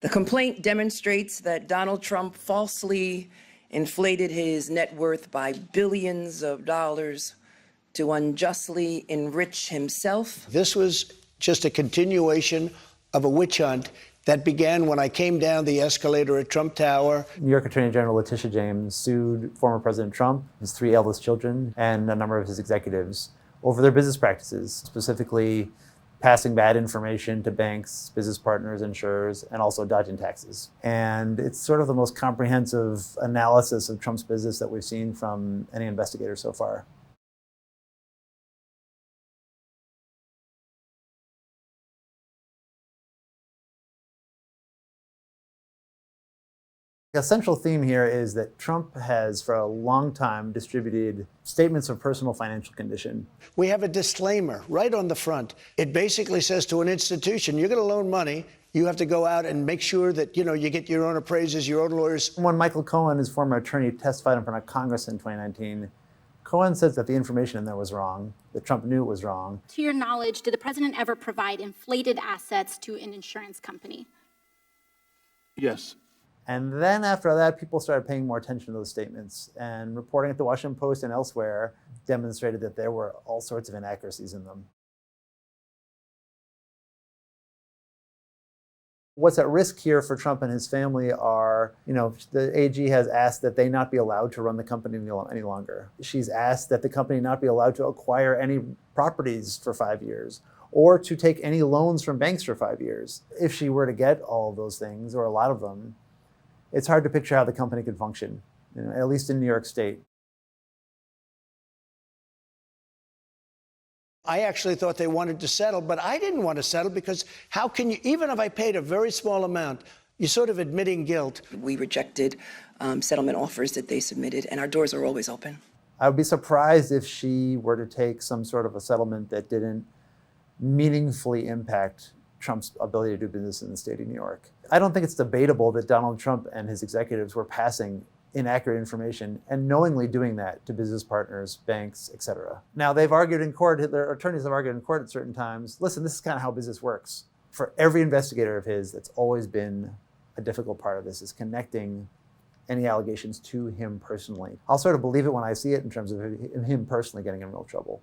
The complaint demonstrates that Donald Trump falsely inflated his net worth by billions of dollars to unjustly enrich himself. This was just a continuation of a witch hunt that began when I came down the escalator at Trump Tower. New York Attorney General Letitia James sued former President Trump, his 3 eldest children, and a number of his executives over their business practices, specifically passing bad information to banks, business partners, insurers, and also dodging taxes. And it's sort of the most comprehensive analysis of Trump's business that we've seen from any investigator so far. A central theme here is that Trump has, for a long time, distributed statements of personal financial condition. We have a disclaimer right on the front. It basically says to an institution, you're going to loan money, you have to go out and make sure that, you get your own appraisers, your own lawyers. When Michael Cohen, his former attorney, testified in front of Congress in 2019, Cohen says that the information in there was wrong, that Trump knew it was wrong. To your knowledge, did the president ever provide inflated assets to an insurance company? Yes. And then after that, people started paying more attention to those statements, and reporting at the Washington Post and elsewhere demonstrated that there were all sorts of inaccuracies in them. What's at risk here for Trump and his family are, the AG has asked that they not be allowed to run the company any longer. She's asked that the company not be allowed to acquire any properties for 5 years, or to take any loans from banks for 5 years. If she were to get all of those things, or a lot of them, it's hard to picture how the company could function, at least in New York State. I actually thought they wanted to settle, but I didn't want to settle because how can you, even if I paid a very small amount, you're sort of admitting guilt. We rejected settlement offers that they submitted, and our doors are always open. I would be surprised if she were to take some sort of a settlement that didn't meaningfully impact Trump's ability to do business in the state of New York. I don't think it's debatable that Donald Trump and his executives were passing inaccurate information and knowingly doing that to business partners, banks, et cetera. Now, they've argued in court, their attorneys have argued in court at certain times, listen, this is kind of how business works. For every investigator of his, that's always been a difficult part of this, is connecting any allegations to him personally. I'll sort of believe it when I see it in terms of him personally getting in real trouble.